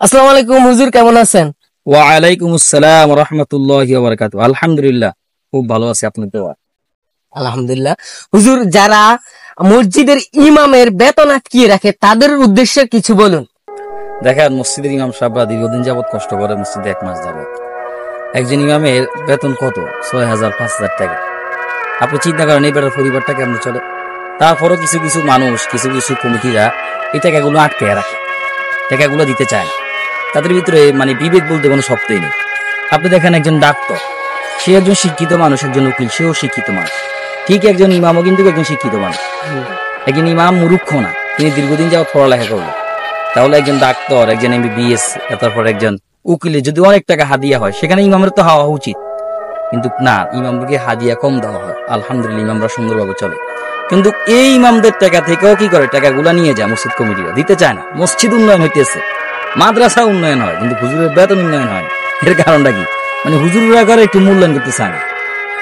আসসালামু আলাইকুম হুজুর, কেমন আছেন? ওয়ালাইকুম আসসালাম রহমতুল্লাহি ওয়া বারাকাতুহু। আলহামদুলিল্লাহ, খুব ভালো আছি। আপনার দোয়া। আলহামদুলিল্লাহ। হুজুর, যারা মসজিদের ইমামের বেতন আটকিয়ে রাখে তাদের উদ্দেশ্যে কিছু বলুন। দেখেন, মসজিদের ইমাম সাহেবরা দীর্ঘদিন যাবত কষ্ট করে মসজিদে, 1 মাস যাবত। একজন ইমামের বেতন কত? 6,000 5,000 টাকা। আপনি চিন্তা করেন এই বেটার পরিবারটা কেমন চলে। তারপরও কিছু কিছু মানুষ, কিছু কিছু কমিটিরা এই টাকাগুলো আটকে রাখে, টাকাগুলো দিতে চায় না। তাদের ভিতরে মানে বিবেক বলতে কোনো শব্দই নেই। আপনি দেখেন একজন ডাক্তার, সে একজন শিক্ষিত মানুষ, একজন উকিল সেও শিক্ষিত মানুষ, ঠিক একজন ইমামও কিন্তু একজন শিক্ষিত মানুষ। একজন ইমাম মূর্খ না, তিনি দীর্ঘদিন যাওয়ার পড়ালেখা করলেন। তাহলে একজন ডাক্তার, একজন MBBS, তারপর একজন উকিলে যদি অনেক টাকা হাদিয়া হয়, সেখানে ইমামের তো হওয়া উচিত। কিন্তু না, ইমামদেরকে হাদিয়া কম দেওয়া হয়। আলহামদুলিল্লাহ, ইমামরা সুন্দরভাবে চলে। কিন্তু এই ইমামদের টাকা থেকেও কি করে, টাকাগুলা নিয়ে যায় মসজিদ কমিটিরা, দিতে চায় না। মসজিদ উন্নয়ন হইতেছে, মাদ্রাসা উন্নয়ন হয়, কিন্তু হুজুরের বেতন উন্নয়ন হয়। এর কারণটা কি? মানে হুজুররা করে একটু মূল্যায়ন করতে চায় না।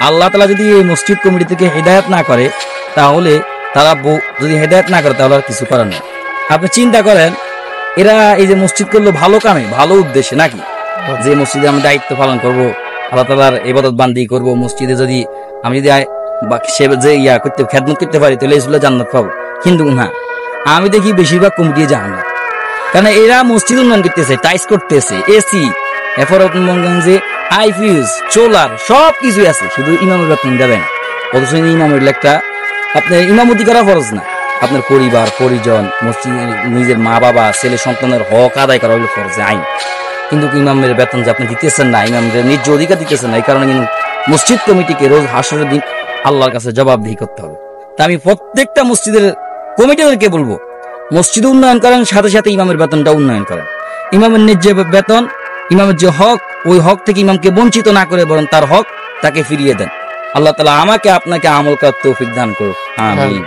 আল্লাহ তাআলা যদি এই মসজিদ কমিটি থেকে হেদায়েত না করে, তাহলে তারা যদি হেদায়েত না করে তাহলে আর কিছু করার নেই। আপনি চিন্তা করেন, এরা এই যে মসজিদ করলো ভালো কামে, ভালো উদ্দেশ্যে নাকি, যে মসজিদে আমি দায়িত্ব পালন করব, আল্লাহ তাআলার ইবাদত বান্দি করব, মসজিদে যদি আমি যদি সে যে করতে খেদমত করতে পারি তাহলে ইসুল্লাহ জান্নাত পাবো। কিন্তু না, আমি দেখি বেশিরভাগ কমিটি জাহান্নাম। কারণ এরা মসজিদ উন্নয়ন করতেছে, টাইস করতেছে, এসি, এরপর যে আইফিউজ, সোলার সব কিছুই আছে, শুধু ইমামের বেতন দেবেন। অথচ ইমামের একটা আপনার ইমামতি করা ফরজ না, আপনার পরিবার পরিজন, মসজিদের নিজের মা বাবা ছেলে সন্তানের হক আদায় করা হলো ফরজ আইন। কিন্তু ইমামের বেতন যে আপনি দিতেছেন না, ইমামদের ন্যায্য অধিকার দিতেছেন না, এই কারণে কিন্তু মসজিদ কমিটিকে রোজ হাসরের দিন আল্লাহর কাছে জবাবদিহি করতে হবে। তা আমি প্রত্যেকটা মসজিদের কমিটিদেরকে বলবো, মসজিদ উন্নয়ন করেন, সাথে সাথে ইমামের বেতনটা উন্নয়ন করেন। ইমামের ন্যায্য বেতন, ইমামের যে হক, ওই হক থেকে ইমামকে বঞ্চিত না করে বরং তার হক তাকে ফিরিয়ে দেন। আল্লাহ তাআলা আমাকে আপনাকে আমল করার তৌফিক দান করুন। আমিন।